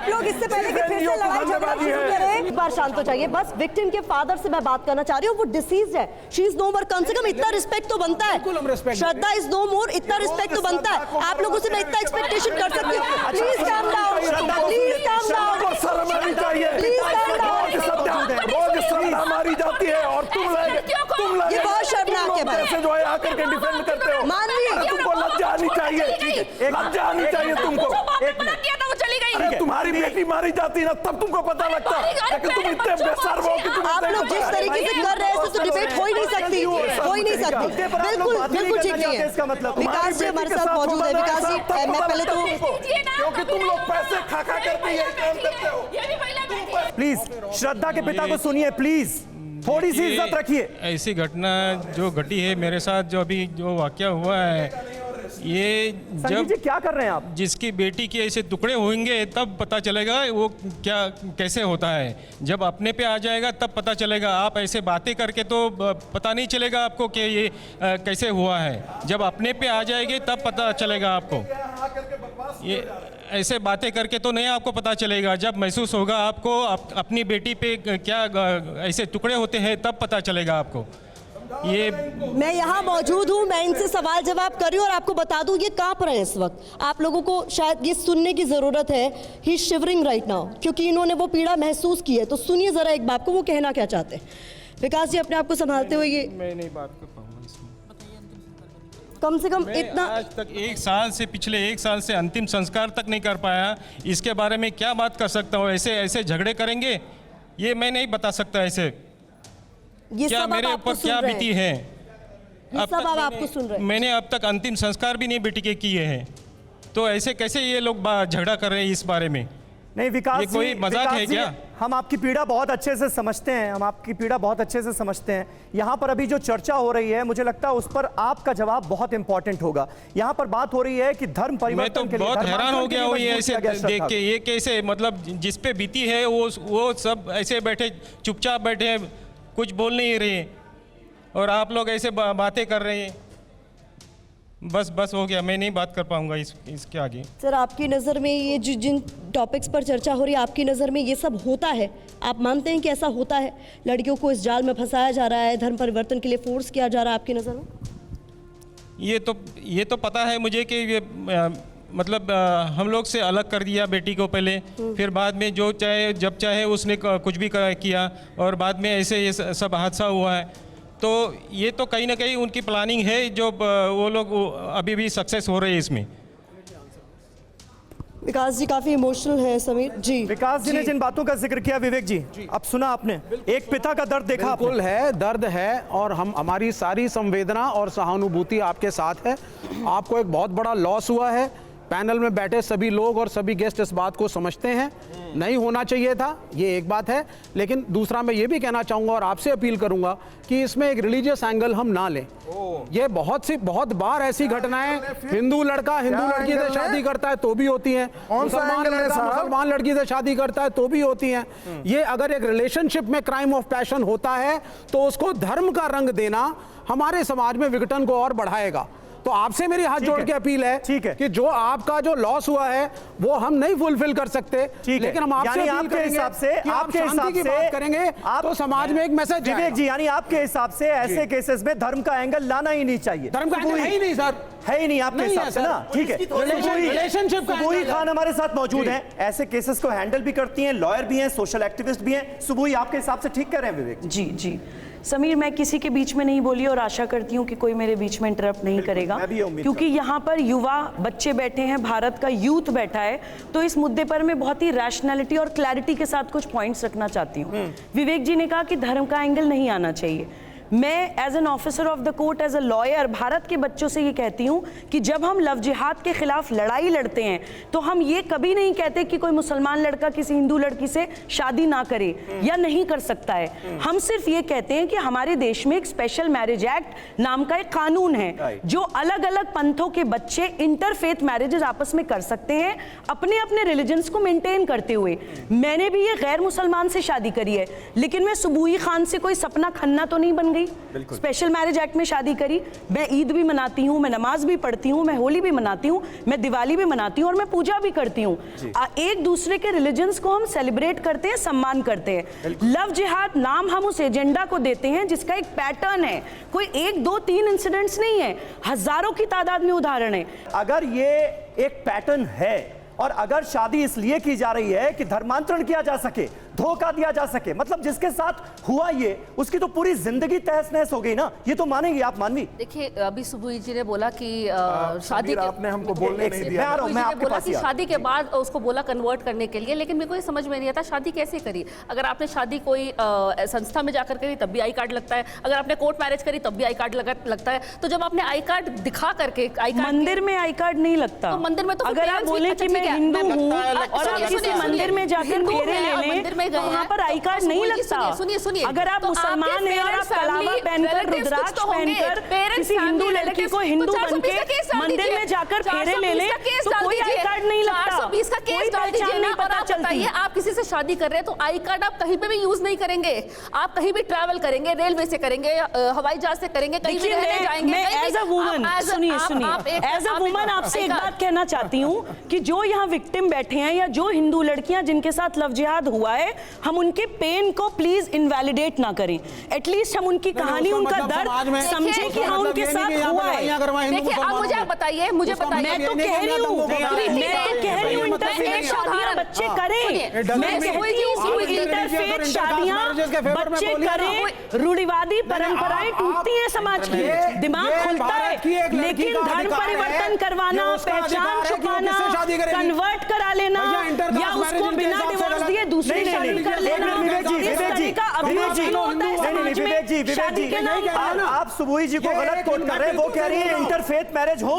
लोग इससे पहले कि फिर से लड़ाई झगड़ा शुरू करें, एक बार शांत हो जाइए। बस विक्टिम के फादर से मैं बात करना चाह रही हूँ, वो डिसीज्ड है, शी इज नो मोर। कम से कम इतना रिस्पेक्ट तो बनता है। श्रद्धा इज नो मोर, इतना रिस्पेक्ट तो बनता है। आप लोगों से मैं इतना एक्सपेक्टेशन कर सकती हूँ। Please calm down, please calm down, शर्म आनी चाहिए। Please calm down. रोज श्रद्धा मारी जाती है और तुम ये बहुत शर्मनाक है भाई। जो है आकर के डिफेंड करते हो। मानवी, तुमको लज्जा आनी चाहिए, लज्जा आनी चाहिए तुमको। अरे तुम्हारी बेटी मारी जाती ना तब तुमको पता लगता, लेकिन तुम इतने बेशर्म हो कि तुम आप लोग जिस तरीके से कर रहे हैं तो डिबेट हो ही नहीं सकती, हो ही नहीं सकती। बिल्कुल ठीक नहीं है। विकास जी हमारे साथ मौजूद है। विकास जी, मैं पहले तो क्योंकि तुम लोग पैसे खा करके यही काम करते हो। प्लीज श्रद्धा के पिता को सुनिए, प्लीज थोड़ी सी इज्जत रखिए। ऐसी घटना जो घटी है मेरे साथ, जो अभी जो वाकया हुआ है, ये जब क्या कर रहे हैं आप, जिसकी बेटी के ऐसे टुकड़े होंगे तब पता चलेगा वो क्या कैसे होता है। जब अपने पे आ जाएगा तब पता चलेगा। आप ऐसे बातें करके तो पता नहीं चलेगा आपको कि ये कैसे हुआ है। जब अपने पे आ जाएंगे तब पता चलेगा आपको। ये ऐसे बातें करके तो नहीं आपको पता चलेगा। जब महसूस होगा आपको अपनी बेटी पे क्या ऐसे टुकड़े होते हैं तब पता चलेगा आपको। ये मैं यहाँ मौजूद हूँ, मैं इनसे सवाल जवाब कर रही हूँ और आपको बता दूँ ये कांप रहे हैं इस वक्त। आप लोगों को शायद ये सुनने की ज़रूरत है। He is shivering right now, क्योंकि इन्होंने वो पीड़ा महसूस की है। तो सुनिए ज़रा एक बात को, वो कहना क्या चाहते हैं। विकास जी, अपने आप को संभालते हुए ये मैं नहीं बात कर पाऊंगा इसमें। कम से कम इतना आज तक 1 साल से, पिछले 1 साल से अंतिम संस्कार तक नहीं कर पाया। इसके बारे में क्या बात कर सकता हूँ? ऐसे झगड़े करेंगे ये मैं नहीं बता सकता। ऐसे क्या मेरे ऊपर क्या बीती है, आपको सुन रहे हैं। मैंने अब तक अंतिम संस्कार भी नहीं बेटी के किए हैं, तो ऐसे कैसे ये लोग झगड़ा कर रहे हैं इस बारे में? नहीं विकास, ये कोई मजाक है क्या? हम आपकी पीड़ा बहुत अच्छे से समझते हैं, हम आपकी पीड़ा बहुत अच्छे से समझते हैं। यहाँ पर अभी जो चर्चा हो रही है, मुझे लगता है उस पर आपका जवाब बहुत इंपॉर्टेंट होगा। यहाँ पर बात हो रही है कि धर्म परिवर्तन के लिए, बहुत हैरान हो गया हूँ ये ऐसे देख के। ये कैसे, मतलब जिस पे बीती है वो सब ऐसे बैठे, चुपचाप बैठे, कुछ बोल नहीं रहे, और आप लोग ऐसे बातें कर रहे हैं। बस हो गया, मैं नहीं बात कर पाऊंगा इसके आगे। सर, आपकी नज़र में ये जिन टॉपिक्स पर चर्चा हो रही है, आपकी नज़र में ये सब होता है? आप मानते हैं कि ऐसा होता है? लड़कियों को इस जाल में फंसाया जा रहा है, धर्म परिवर्तन के लिए फोर्स किया जा रहा है, आपकी नज़र में? ये तो पता है मुझे कि ये मतलब हम लोग से अलग कर दिया बेटी को पहले, फिर बाद में जो चाहे जब चाहे उसने कुछ भी किया, और बाद में ऐसे ये सब हादसा हुआ है। तो ये तो कहीं ना कहीं उनकी प्लानिंग है, जो वो लोग अभी भी सक्सेस हो रहे हैं इसमें। विकास जी काफी इमोशनल है। समीर जी, विकास जी ने जिन बातों का जिक्र किया, विवेक जी अब सुना आपने, एक पिता का दर्द देखा आपने। बिल्कुल है, दर्द है, और हमारी सारी संवेदना और सहानुभूति आपके साथ है। आपको एक बहुत बड़ा लॉस हुआ है। पैनल में बैठे सभी लोग और सभी गेस्ट इस बात को समझते हैं, नहीं होना चाहिए था, ये एक बात है। लेकिन दूसरा मैं ये भी कहना चाहूँगा और आपसे अपील करूँगा कि इसमें एक रिलीजियस एंगल हम ना लें। ये बहुत बार ऐसी घटनाएं, हिंदू लड़का हिंदू लड़की से शादी करता है तो भी होती हैं, मुसलमान लड़का मुसलमान लड़की से शादी करता है तो भी होती हैं। ये अगर एक रिलेशनशिप में क्राइम ऑफ पैशन होता है तो उसको धर्म का रंग देना हमारे समाज में विघटन को और बढ़ाएगा। तो आपसे मेरी हाथ जोड़ के अपील है कि जो आपका जो लॉस हुआ है वो हम नहीं फुलफिल कर सकते, लेकिन हम आपसे आपके हिसाब से बात करेंगे तो समाज में एक मैसेज जाएगा। विवेक जी, यानी आपके हिसाब से ऐसे केसेस में धर्म का एंगल लाना ही नहीं चाहिए। धर्म का एंगल है ही नहीं सर, है ही नहीं आपके हिसाब से ना? ठीक है, रिलेशनशिप सुबोई खान हमारे साथ मौजूद हैं, ऐसे केसेस को हैंडल भी करती हैं, लॉयर भी हैं, सोशल एक्टिविस्ट भी हैं। सुबोई, आपके हिसाब से ठीक कर रहे हैं विवेक? जी समीर, मैं किसी के बीच में नहीं बोली और आशा करती हूँ कि कोई मेरे बीच में इंटरप्ट नहीं करेगा, क्योंकि यहाँ पर युवा बच्चे बैठे हैं, भारत का यूथ बैठा है। तो इस मुद्दे पर मैं बहुत ही रैशनैलिटी और क्लैरिटी के साथ कुछ पॉइंट्स रखना चाहती हूँ। विवेक जी ने कहा कि धर्म का एंगल नहीं आना चाहिए। मैं as an officer of the court, as a lawyer, Bharat के बच्चों से ये कहती हूँ कि जब हम लव जिहाद के खिलाफ लड़ाई लड़ते हैं तो हम ये कभी नहीं कहते कि कोई मुसलमान लड़का किसी हिंदू लड़की से शादी ना करे या नहीं कर सकता है। हम सिर्फ ये कहते हैं कि हमारे देश में एक स्पेशल मैरिज एक्ट नाम का एक कानून है जो अलग अलग पंथों के बच्चे इंटरफेथ मैरिजेस आपस में कर सकते हैं अपने अपने रिलीजन्स को मेंटेन करते हुए। मैंने भी ये गैर मुसलमान से शादी करी है, लेकिन मैं सुबूही खान से कोई सपना खन्ना तो नहीं बन गई। स्पेशल मैरिज एक्ट में शादी करी। मैं ईद भी मनाती हूँ, मैं नमाज भी पढ़ती हूँ, मैं होली भी मनाती हूँ, मैं दिवाली भी मनाती हूँ और मैं पूजा भी करती हूँ। एक दूसरे के रिलीजन्स को हम सेलिब्रेट करते हैं, सम्मान करते हैं। लव जिहाद नाम हम उस एजेंडा को देते हैं जिसका एक पैटर्न है, कोई 1 2 3 इंसिडेंट्स नहीं है, हजारों की तादाद में उदाहरण है। अगर ये एक पैटर्न है और अगर शादी इसलिए की जा रही है कि धर्मांतरण किया जा सके, धोखा दिया जा सके, मतलब जिसके साथ हुआ ये उसकी तो पूरी जिंदगी तहस नहस हो गई ना, ये तो मानेंगे आप मानवी? देखिए अभी सुबुई जी ने बोला कि शादी आपने हमको बोलने नहीं दिया। मैं आपके बोला कि शादी के बाद उसको बोला कन्वर्ट करने के लिए, लेकिन मेरे को ये समझ में नहीं आता शादी कैसे करी। अगर आपने शादी कोई संस्था में जाकर करी तब भी आई कार्ड लगता है, अगर आपने कोर्ट मैरिज करी तब भी आई कार्ड लगता है। तो जब आपने आई कार्ड दिखा करके, आई कार्ड मंदिर में आई कार्ड नहीं लगता। तो मंदिर में तो अगर आप बोले कि मैं हिंदू हूँ और आप किसी मंदिर में जाकर फेरे ले लें तो वहाँ पर आई कार्ड नहीं लगता। सुनिए, अगर आप मुसलमान हैं और आप कलावा पहनकर, रुद्राक्ष पहनकर किसी हिंदू लड़की को हिंदू बनके मंदिर में जाकर फेरे ले लें तो कोई आई कार्ड नहीं लगता। 420 का केस डाल दीजिए ना और आप बताइए, आप किसी से शादी कर रहे हैं तो आई कार्ड आप कहीं पे भी यूज नहीं करेंगे। आप कहीं भी ट्रैवल करेंगे, रेलवे से करेंगे, हवाई जहाज से करेंगे, कहीं भी रहने जाएंगे। मैं एज अ वुमन, सुनिए, एज अ वुमन आपसे एक बात कहना चाहती हूँ कि जो यहाँ विक्टिम बैठे हैं या जो हिंदू लड़कियां जिनके साथ लव जिहाद हुआ है, हम उनके पेन को प्लीज इनवैलिडेट ना करें। एटलीस्ट हम उनकी कहानी, उनका दर्द समझे कि हाँ उनके साथ हुआ है। देखिए अब मुझे बताइए, मैं तो कह रही हूँ इंटरफेथ शादियां बच्चे करें, मैं इंटरफेथ शादियां बच्चे करें। रूढ़िवादी परंपराएं टूटती हैं समाज की, दिमाग खुलता है, लेकिन धर्म परिवर्तन करवाना, पहचान छुपाना, कन्वर्ट करा लेना या उसको बिना डिवोर्स दिए दूसरी शादी कर लेना, आप सुबुई जी को गलत कोट कर रहे हैं। वो कह रही है इंटरफेथ मैरिज हो,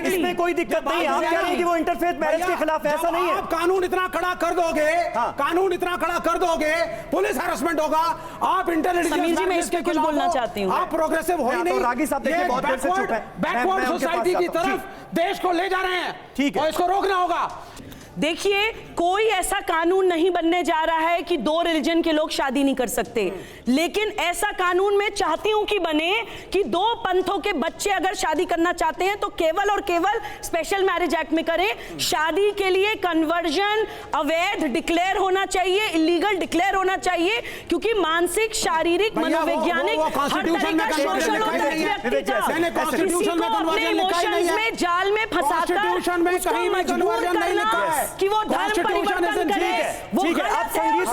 इसमें कोई दिक्कत नहीं है। आप कह रही है कि वो इंटरफेथ मैरिज के खिलाफ, ऐसा नहीं है। आप कानून इतना कड़ा कर दोगे, कानून इतना कड़ा कर दोगे, पुलिस हरासमेंट होगा। आप समीर जी, मैं इस पे कुछ बोलना चाहती हूँ। आप प्रोग्रेसिव हो ही नहीं। रागी साहब देखिए बहुत देर से चुप है। बैकवर्ड सोसाइटी की तरफ देश को ले जा रहे हैं, ठीक है, और इसको रोकना होगा। देखिए, कोई ऐसा कानून नहीं बनने जा रहा है कि 2 रिलीजन के लोग शादी नहीं कर सकते, लेकिन ऐसा कानून मैं चाहती हूं कि बने कि 2 पंथों के बच्चे अगर शादी करना चाहते हैं तो केवल और केवल स्पेशल मैरिज एक्ट में करें। शादी के लिए कन्वर्जन अवैध डिक्लेयर होना चाहिए, इलीगल डिक्लेयर होना चाहिए, क्योंकि मानसिक, शारीरिक, मनोवैज्ञानिक हर तरह का शोषण होता है व्यक्ति का। किसी को अपने इमोशंस में जाल में फंसाकर उसको मजबूर करना कि वो धर्म परिवर्तन करे, वो गलत है, वो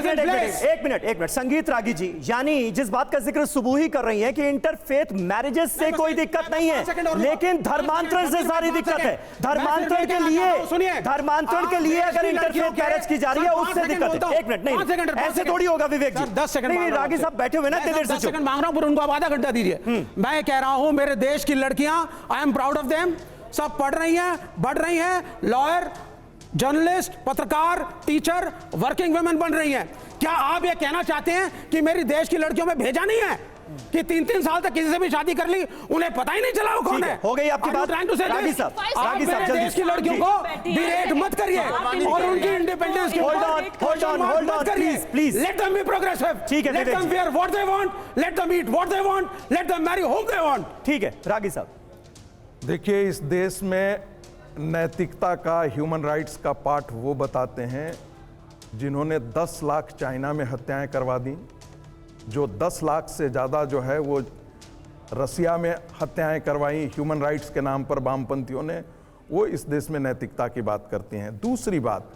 गलत है। एक मिनट संगीत रागी जी, यानी जिस बात का जिक्र सुबुही कर रही हैं कि इंटरफेथ मैरिजेस से कोई दिक्कत नहीं है, लेकिन धर्मांतरण से सारी दिक्कत है। धर्मांतरण के लिए अगर इंटरफेथ मैरिज की जा रही है उससे दिक्कत है। 1 मिनट, नहीं ऐसे थोड़ी होगा विवेक जी। 10 सेकंड रागी साहब बैठे हुए ना, 10 सेकंड मांग रहा हूं, पर उनको अब आधा घंटा दीजिए। मैं कह रहा हूं मेरे देश की लड़कियां, I am proud of them, सब पढ़ रही हैं, बढ़ रही हैं, लॉयर, जर्नलिस्ट, पत्रकार, टीचर, वर्किंग वुमेन बन रही हैं। क्या आप ये कहना चाहते हैं कि मेरी देश की लड़कियों में भेजा नहीं है कि 3-3 साल तक किसी से भी शादी कर ली, उन्हें पता ही नहीं चला वो कौन है? हो गई आपकी बात। रागी साहब, आप मेरे देश की लड़कियों को डिरेट मत करिए और उनकी इंडिपेंडेंस की hold on please. Let them be progressive, ठीक है, let them wear what they want, let them eat what they want, let them marry whom they want. ठीक है रागी साहब, देखिए, इस देश में नैतिकता का, ह्यूमन राइट्स का पाठ वो बताते हैं जिन्होंने 10 लाख चाइना में हत्याएं करवा दी, जो 10 लाख से ज़्यादा जो है वो रसिया में हत्याएं करवाई ह्यूमन राइट्स के नाम पर वामपंथियों ने, वो इस देश में नैतिकता की बात करती हैं। दूसरी बात,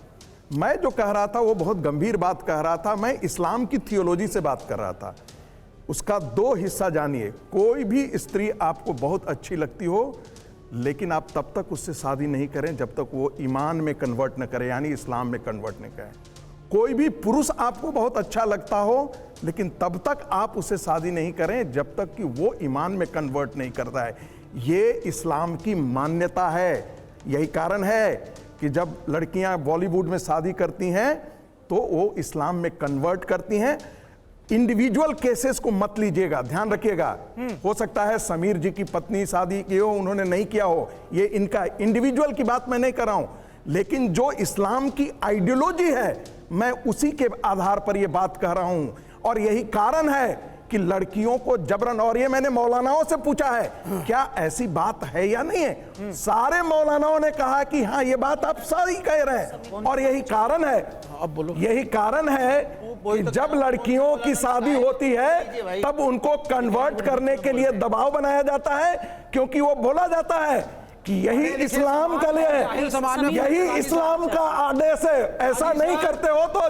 मैं जो कह रहा था वो बहुत गंभीर बात कह रहा था, मैं इस्लाम की थियोलॉजी से बात कर रहा था। उसका 2 हिस्सा जानिए। कोई भी स्त्री आपको बहुत अच्छी लगती हो, लेकिन आप तब तक उससे शादी नहीं करें जब तक वो ईमान में कन्वर्ट न करे, यानी इस्लाम में कन्वर्ट न करें। कोई भी पुरुष आपको बहुत अच्छा लगता हो, लेकिन तब तक आप उससे शादी नहीं करें जब तक कि वो ईमान में कन्वर्ट नहीं करता है। ये इस्लाम की मान्यता है। यही कारण है कि जब लड़कियां बॉलीवुड में शादी करती हैं तो वो इस्लाम में कन्वर्ट करती हैं। इंडिविजुअल केसेस को मत लीजिएगा, ध्यान रखिएगा। हो सकता है समीर जी की पत्नी शादी की हो, उन्होंने नहीं किया हो, ये इनका इंडिविजुअल की बात मैं नहीं कर रहा हूं, लेकिन जो इस्लाम की आइडियोलॉजी है मैं उसी के आधार पर यह बात कह रहा हूं। और यही कारण है कि लड़कियों को जबरन, और ये मैंने मौलानाओं से पूछा है क्या ऐसी बात है या नहीं है, सारे मौलानाओं ने कहा कि हाँ ये बात आप सही कह रहे हैं। और यही कारण है, अब बोलो, यही कारण है कि जब लड़कियों की शादी होती है तब उनको कन्वर्ट करने के लिए दबाव बनाया जाता है, क्योंकि वो बोला जाता है कि यही इस्लाम का लिए, यही इस्लाम का आदेश है, ऐसा नहीं करते हो तो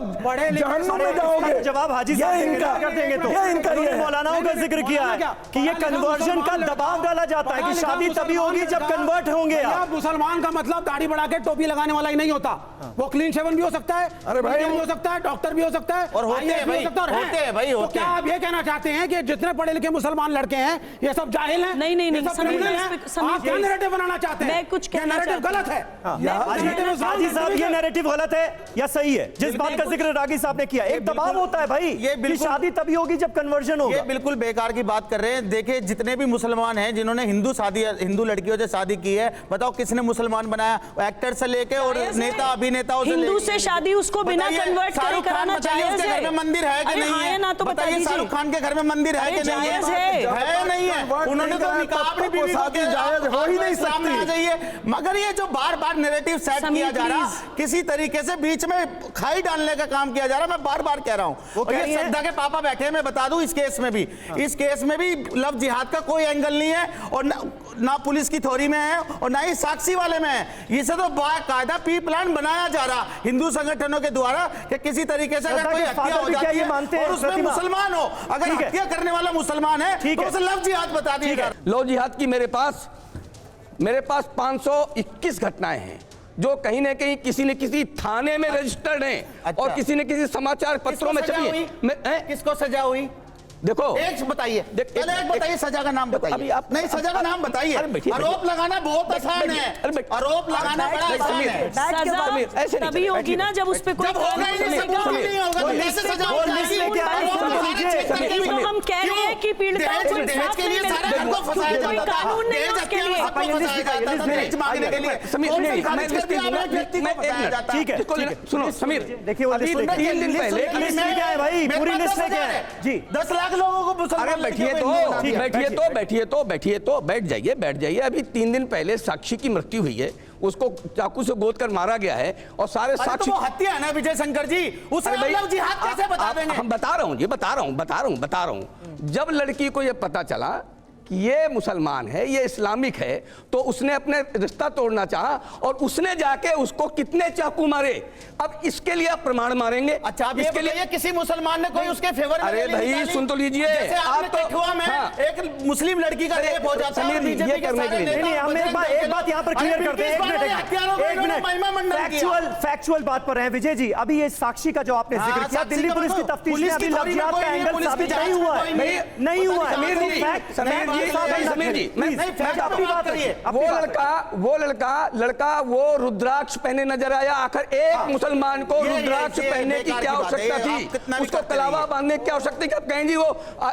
जहन्नुम में जाओगे। जवाब हाजी साहब देंगे तो ये इनका मौलानाओं का जिक्र किया है कि ये कन्वर्जन का दबाव डाला जाता है कि शादी तभी होगी जब कन्वर्ट होंगे। आप मुसलमान का मतलब दाढ़ी बढ़ा के टोपी लगाने वाला ही नहीं होता, वो क्लीन शेवन भी हो सकता है, अरे भाई भी हो सकता है, डॉक्टर भी हो सकता है, और होते हैं भाई, होते हैं भाई, होते क्या आप ये कहना चाहते हैं कि जितने पढ़े लिखे मुसलमान लड़के हैं ये सब जाहिल हैं? नहीं, आप क्या नैरेटिव बनाना चाहते हैं? मैं कुछ कहना नैरेटिव गलत है। हाजी साहब ये नैरेटिव गलत है या सही है? जिस बात का जिक्र रागी साहब ने किया, एक दबाव होता है भाई, ये शादी तभी होगी जब कन्वर्जन होगा। ये बिल्कुल बेकार की बात कर रहे हैं। देखिए जितने भी मुसलमान हैं जिन्होंने हिंदू लड़कियों से शादी की है, बताओ किसने मुसलमान बनाया? एक्टर से लेके और नेता अभिनेताओं से, हिंदू से शादी उसको बिना कन्वर्ट करे कराना चाहिए। उसके घर में मंदिर है कि नहीं है? ना तो बताइए शाहरुख खान के घर में मंदिर है कि नहीं है? नहीं है। उन्होंने तो निकाह अपनी बीवी को जायज हो ही नहीं सकती। मगर ये जो बार बार नैरेटिव सेट किया जा रहा, किसी तरीके से बीच में खाई डालने का काम किया जा रहा, मैं बार बार कह रहा हूं। ये श्रद्धा के पापा बैठे हैं, मैं बता दूं इस केस में भी, इस केस में भी लव जिहाद का कोई एंगल नहीं है, और ना पुलिस की थ्योरी में है और ना ही साक्षी वाले में है। इसे तो बाकायदा प्री प्लान बनाया जा रहा हिंदू संगठनों के द्वारा कि किसी तरीके से अगर कोई हत्या हो जाती है और उसमें मुसलमान हो, अगर हत्या करने वाला मुसलमान है तो उसे लव जिहाद बता दिया। लव जिहाद की मेरे पास 521 घटनाएं हैं जो कहीं ना कहीं किसी न किसी थाने में रजिस्टर्ड हैं और किसी न किसी समाचार पत्रों में छपी है। किसको सजा हुई? देखो एक बताइए, पहले एक बताइए, सजा का नाम बताइए। अभी आप नहीं, सजा का नाम बताइए। आरोप लगाना बहुत आसान है, आरोप लगाना बड़ा आसान है। सजा तभी होगी ना जब उस पे कोई हम कह रहे हैं कि पीड़िताओं को इंसाफ नहीं मिलता, कानून नहीं उसके लिए। ठीक है, सुनो समीर, देखिए 3 दिन पहले क्या है भाई, पूरी लिस्ट में क्या है जी? 10 लाख लोगों को मुसलमान बैठ जाइए। अभी 3 दिन पहले साक्षी की मृत्यु हुई है, उसको चाकू से गोद कर मारा गया है और सारे साक्षी, तो वो हत्या है ना विजय शंकर जी, उसे लव जिहाद कैसे बता देंगे? हम बता रहा हूं। जब लड़की को यह पता चला कि ये मुसलमान है, ये इस्लामिक है, तो उसने अपने रिश्ता तोड़ना चाहा और उसने जाके उसको कितने चाकू मारे। अब इसके लिए आप प्रमाण मारेंगे? अच्छा, आप इसके लिए किसी मुसलमान ने कोई उसके फेवर में? अरे भाई सुन तो लीजिए, आप तो एक मुस्लिम लड़की का रेप हो जाता है बीजेपी के सारे नेता। हम एक बात यहाँ पर क्लियर करते हैं, एक मिनट, फैक्चुअल बात पर है विजय जी। अभी ये साक्षी का जो आपने जिक्र किया, दिल्ली पुलिस की तफ्तीश में अभी लव जिहाद का एंगल साबित नहीं हुआ है। वो रुद्राक्ष पहने नजर आया। आखिर एक मुसलमान को रुद्राक्ष पहनने की क्या आवश्यकता थी? उसको कलावा बांधने की क्या आवश्यकता थी? आप कहें जी वो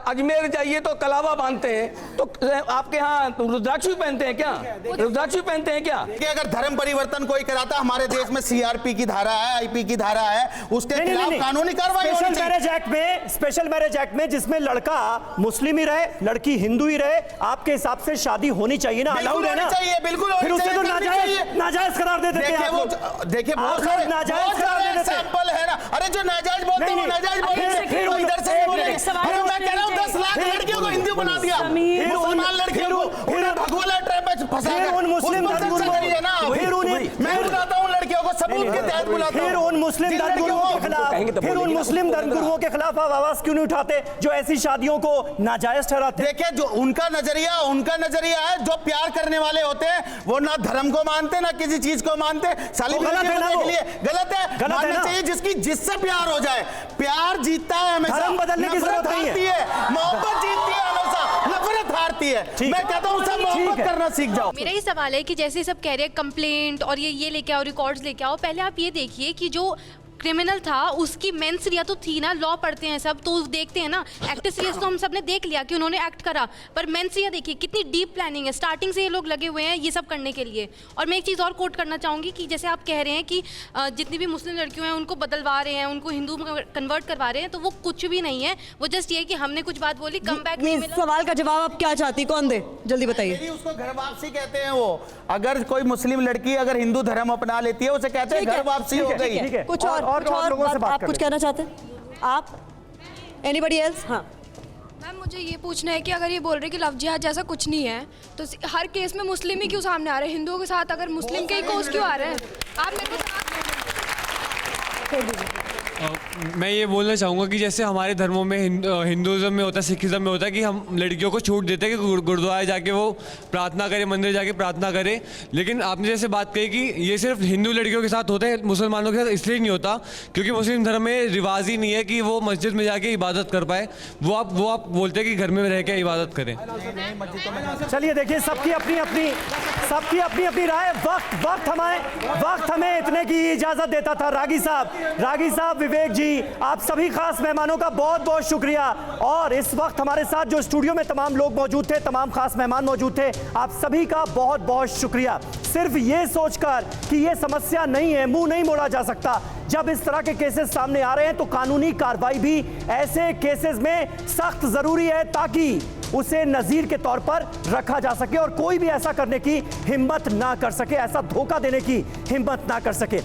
अजमेर जाइए तो कलावा बांधते हैं, तो आपके यहाँ रुद्राक्ष भी पहनते हैं क्या? रुद्राक्ष भी पहनते हैं क्या? अगर धर्म परिवर्तन कोई कराता, हमारे देश में सीआरपी की धारा है, आईपी की धारा है, उसके खिलाफ कानूनी कार्रवाई होनी चाहिए। स्पेशल मैरिज एक्ट में जिसमें लड़का मुस्लिम ही रहे, लड़की हिंदू ही रहे, आपके हिसाब से शादी होनी चाहिए ना? अलाउड है ना? बिल्कुल। फिर उसे तो नाजायज करार दे देते हैं। देखिए बहुत सारे नाजायज करार दे देते हैं ना। अरे जो नाजायज बोलते हैं वो नाजायज बोलते हैं, फिर इधर से बोले। अरे मैं कह रहा हूं 10 लाख लड़कियों को हिंदू बना दिया, मुसलमान लड़कियों को उन्हें भगोड़ा ट्रैप में फंसाया, उन मुस्लिम धर्मगुरुओं को, फिर उन्हें मैं बुलाता हूं लड़कियों को सबूत के तहत बुलाता हूं, फिर उन मुस्लिम धर्मगुरुओं के खिलाफ चाहेंगे तो फिर उन बोलेंगे ना, मुस्लिम उसको धर्मगुरुओं के खिलाफ आप आवाज क्यों नहीं उठाते जो ऐसी शादियों को नाजायज ठहराते? देखिए, जो उनका नजरिया है, जो प्यार करने वाले होते हैं वो ना धर्म को मानते ना किसी चीज को मानते। साली गलत है ना, वो गलत है, मानना चाहिए जिससे प्यार हो जाए। प्यार जीतता है हमेशा, धर्म बदलने की जरूरत नहीं है। मोहब्बत जीतती है हमेशा, नफरत हारती है। मैं कहता हूँ सब मोहब्बत करना सीख जाओ। मेरा ही सवाल है कि जैसे सब कह रहे हैं कंप्लेंट और ये लेके आओ, रिकॉर्ड्स लेके आओ, पहले आप ये देखिए कि जो क्रिमिनल था उसकी मेंसरिया तो थी ना, लॉ पढ़ते हैं सब तो देखते हैं ना। एक्ट सीरियस तो हम सब ने देख लिया कि उन्होंने एक्ट करा, पर मेंसरिया देखिए कितनी डीप प्लानिंग है, स्टार्टिंग से ये लोग लगे हुए हैं ये सब करने के लिए। और मैं एक चीज़ और कोट करना चाहूँगी कि जैसे आप कह रहे हैं कि जितनी भी मुस्लिम लड़कियों हैं उनको बदलवा रहे हैं, उनको हिंदू में कन्वर्ट करवा रहे हैं, तो वो कुछ भी नहीं है। वो जस्ट ये कि हमने कुछ बात बोली, कम बैक नहीं मिला। सवाल का जवाब आप क्या चाहती, कौन दे, जल्दी बताइए। उसको घर वापसी कहते हैं। वो अगर कोई मुस्लिम लड़की अगर हिंदू धर्म अपना लेती है उसे कहते हैं घर वापसी हो गई। कुछ और आप कुछ कहना चाहते हैं? आप एनीबडी एल्स? हाँ मैम, मुझे ये पूछना है कि अगर ये बोल रहे हैं कि लव जिहाद जैसा कुछ नहीं है, तो हर केस में मुस्लिम ही क्यों सामने आ रहे हैं? हिंदुओं के साथ अगर मुस्लिम के ही कोस क्यों आ रहे हैं? आप मेरे को मैं ये बोलना चाहूँगा कि जैसे हमारे धर्मों में हिंदुज़म में होता है, सिखिज़म में होता है कि हम लड़कियों को छूट देते हैं कि गुरुद्वारे जाके वो प्रार्थना करें, मंदिर जाके प्रार्थना करें। लेकिन आपने जैसे बात कही कि ये सिर्फ हिंदू लड़कियों के साथ होता है, मुसलमानों के साथ इसलिए नहीं होता क्योंकि मुस्लिम धर्म में रिवाज ही नहीं है कि वो मस्जिद में जाके इबादत कर पाए। वो आप बोलते हैं कि घर में रह के इबादत करें। चलिए देखिए, सबकी अपनी अपनी राय। वक्त हमें इतने की इजाजत देता था। रागी साहब, विवेक जी, आप सभी खास मेहमानों का बहुत बहुत शुक्रिया। और इस वक्त हमारे साथ जो स्टूडियो में तमाम लोग मौजूद थे, तमाम खास मेहमान मौजूद थे, आप सभी का बहुत बहुत शुक्रिया। सिर्फ ये सोचकर कि ये समस्या नहीं है, मुंह नहीं मोड़ा जा सकता। जब इस तरह के केसेस सामने आ रहे हैं तो कानूनी कार्रवाई भी ऐसे केसेस में सख्त जरूरी है ताकि उसे नजीर के तौर पर रखा जा सके और कोई भी ऐसा करने की हिम्मत ना कर सके, ऐसा धोखा देने की हिम्मत ना कर सके।